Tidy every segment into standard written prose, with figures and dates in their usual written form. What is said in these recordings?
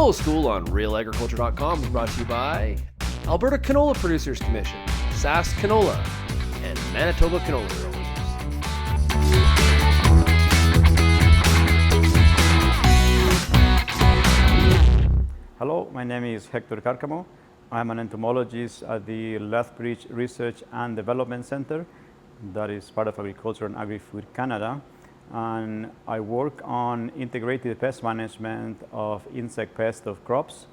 Canola School on RealAgriculture.com is brought to you by Alberta Canola Producers Commission, SAS Canola, and Manitoba Canola Growers. Hello, my name is Hector Carcamo. I'm an entomologist at the Lethbridge Research and Development Center, that is part of Agriculture and Agri-Food Canada. And I work on integrated pest management of insect pests of crops.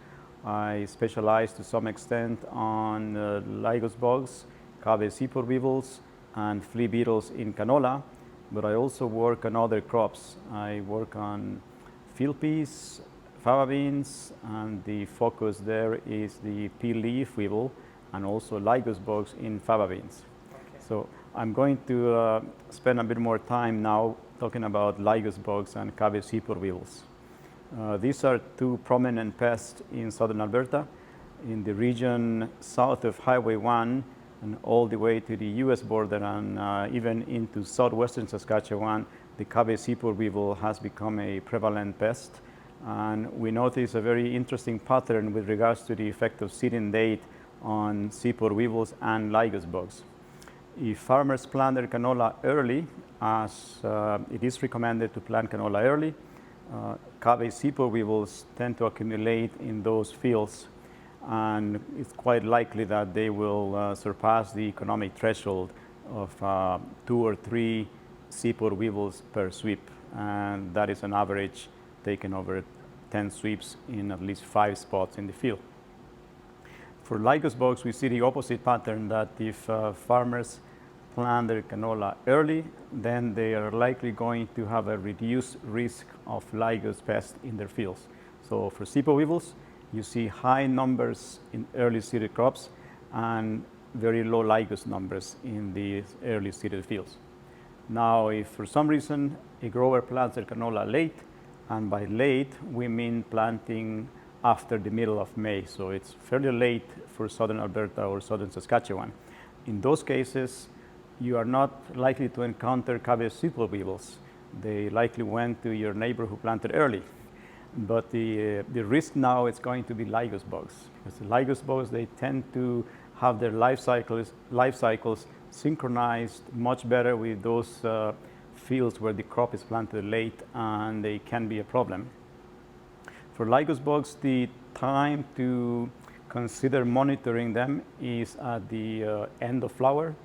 I specialize to some extent on Lygus bugs, Cabbage Seedpod weevils, and flea beetles in canola, but I also work on other crops. I work on field peas, fava beans, and the focus there is the pea leaf weevil and also Lygus bugs in fava beans. Okay. So I'm going to spend a bit more time now talking about Lygus bugs and Cabbage Seedpod weevils. These are two prominent pests in southern Alberta, in the region south of Highway 1 and all the way to the US border and even into southwestern Saskatchewan. The Cabbage Seedpod weevil has become a prevalent pest. And we notice a very interesting pattern with regards to the effect of seeding date on Seedpod weevils and Lygus bugs. If farmers plant their canola early, as it is recommended to plant canola early, Cabbage Seedpod weevils tend to accumulate in those fields, and it's quite likely that they will surpass the economic threshold of 2 or 3 Seedpod weevils per sweep, and that is an average taken over 10 sweeps in at least 5 spots in the field. For Lygus bugs, we see the opposite pattern, that if farmers plant their canola early, then they are likely going to have a reduced risk of Lygus pest in their fields. So for Seedpod weevils, you see high numbers in early seeded crops and very low Lygus numbers in the early seeded fields. Now, if for some reason a grower plants their canola late, and by late, we mean planting after the middle of May. So it's fairly late for southern Alberta or southern Saskatchewan. In those cases, you are not likely to encounter Cabbage Seedpod weevils. They likely went to your neighbor who planted early. But the risk now is going to be Lygus bugs. Because the Lygus bugs, they tend to have their life cycles synchronized much better with those fields where the crop is planted late, and they can be a problem. For Lygus bugs, the time to consider monitoring them is at the end of flower,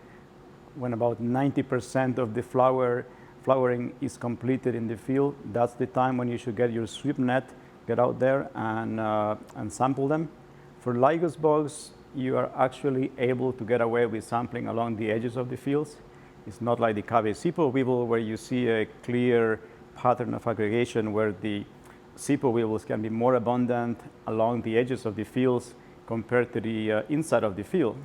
when about 90% of the flowering is completed in the field. That's the time when you should get your sweep net, get out there and sample them. For Lygus bugs, you are actually able to get away with sampling along the edges of the fields. It's not like the Cabbage Seedpod weevil, where you see a clear pattern of aggregation, where the Seedpod weevils can be more abundant along the edges of the fields compared to the inside of the field.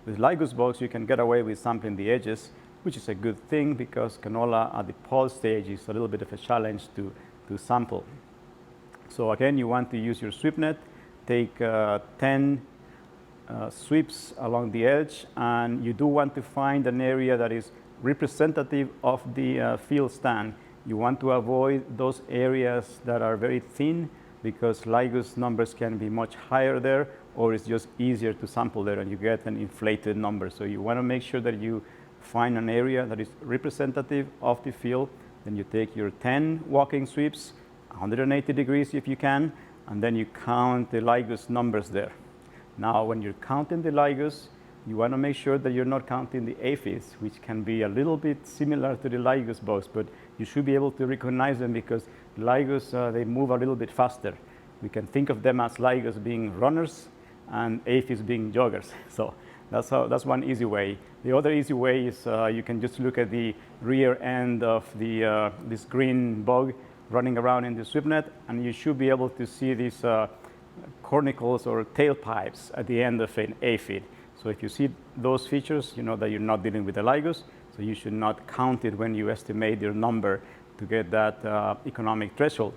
With Lygus bugs, you can get away with sampling the edges, which is a good thing, because canola at the pod stage is a little bit of a challenge to sample. So again, you want to use your sweep net, take 10 sweeps along the edge, and you do want to find an area that is representative of the field stand. You want to avoid those areas that are very thin, because Lygus numbers can be much higher there, or it's just easier to sample there and you get an inflated number. So you want to make sure that you find an area that is representative of the field. Then you take your 10 walking sweeps, 180 degrees if you can, and then you count the Lygus numbers there. Now, when you're counting the Lygus, you want to make sure that you're not counting the aphids, which can be a little bit similar to the Lygus bugs, but you should be able to recognize them, because Lygus, they move a little bit faster. We can think of them as Lygus being runners and aphids being joggers. So that's one easy way. The other easy way is you can just look at the rear end of this green bug running around in the sweep net, and you should be able to see these cornicles or tailpipes at the end of an aphid. So if you see those features, you know that you're not dealing with a Lygus, so you should not count it when you estimate your number to get that economic threshold.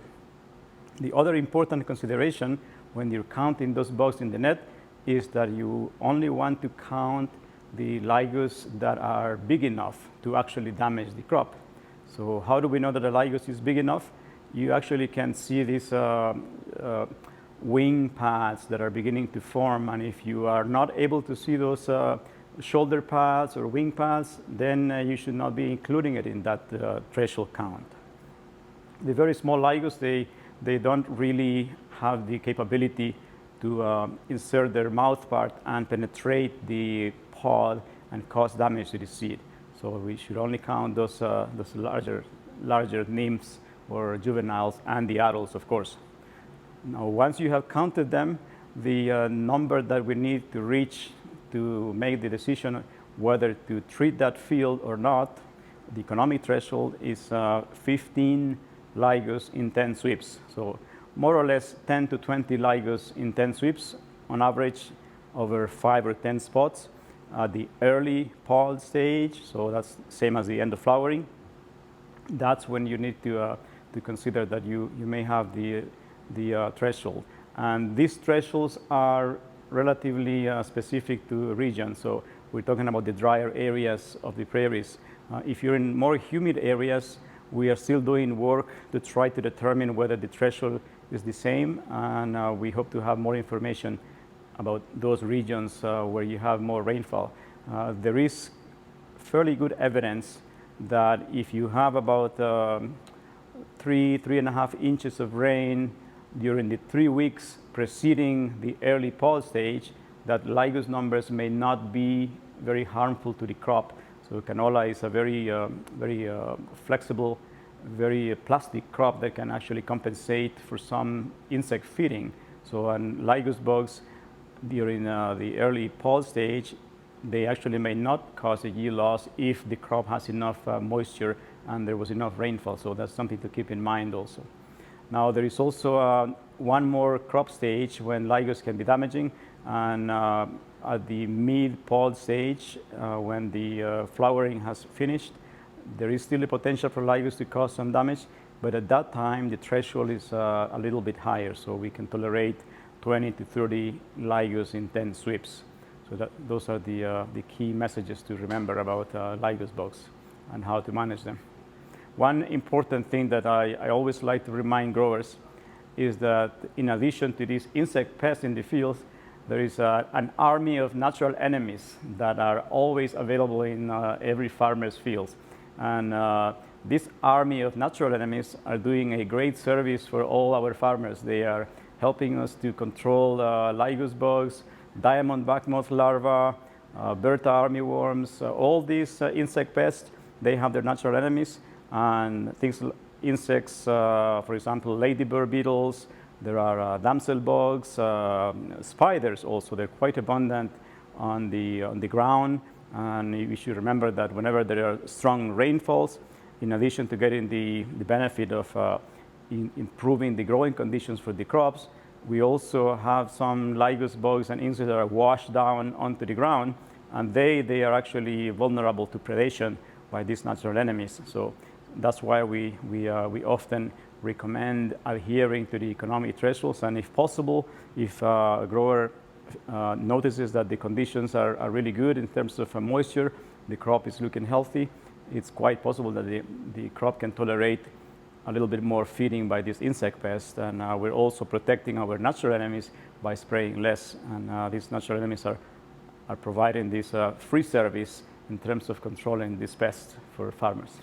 The other important consideration when you're counting those bugs in the net is that you only want to count the Lygus that are big enough to actually damage the crop. So how do we know that the Lygus is big enough? You actually can see this wing pads that are beginning to form. And if you are not able to see those shoulder pads or wing pads, then you should not be including it in that threshold count. The very small Lygus, they don't really have the capability to insert their mouth part and penetrate the pod and cause damage to the seed. So we should only count those larger nymphs or juveniles and the adults, of course. Now, once you have counted them, the number that we need to reach to make the decision whether to treat that field or not, the economic threshold is 15 Lygus in 10 sweeps. So more or less 10 to 20 Lygus in 10 sweeps on average over 5 or 10 spots at the early pod stage. So that's same as the end of flowering. That's when you need to consider that you may have the threshold. And these thresholds are relatively specific to regions. So we're talking about the drier areas of the prairies. If you're in more humid areas, we are still doing work to try to determine whether the threshold is the same, and we hope to have more information about those regions where you have more rainfall. There is fairly good evidence that if you have about 3.5 inches of rain during the 3 weeks preceding the early pod stage, that Lygus numbers may not be very harmful to the crop. So canola is a very flexible, very plastic crop that can actually compensate for some insect feeding. So Lygus bugs during the early pod stage, they actually may not cause a yield loss if the crop has enough moisture and there was enough rainfall. So that's something to keep in mind also. Now there is also one more crop stage when Lygus can be damaging, and at the mid-pod stage, when the flowering has finished, there is still a potential for Lygus to cause some damage, but at that time the threshold is a little bit higher, so we can tolerate 20 to 30 Lygus in 10 sweeps. So those are the key messages to remember about Lygus bugs and how to manage them. One important thing that I always like to remind growers is that in addition to these insect pests in the fields, there is an army of natural enemies that are always available in every farmer's fields. And this army of natural enemies are doing a great service for all our farmers. They are helping us to control Lygus bugs, diamond backmoth larvae, Bertha armyworms, all these insect pests. They have their natural enemies, and insects, for example, ladybird beetles. There are damsel bugs, spiders also. They're quite abundant on the ground, and we should remember that whenever there are strong rainfalls, in addition to getting the benefit of improving the growing conditions for the crops, we also have some Lygus bugs and insects that are washed down onto the ground, and they are actually vulnerable to predation by these natural enemies. So that's why we often recommend adhering to the economic thresholds, and if possible, if a grower notices that the conditions are really good in terms of moisture, the crop is looking healthy, it's quite possible that the crop can tolerate a little bit more feeding by this insect pest, and we're also protecting our natural enemies by spraying less, and these natural enemies are providing this free service in terms of controlling this pest for farmers.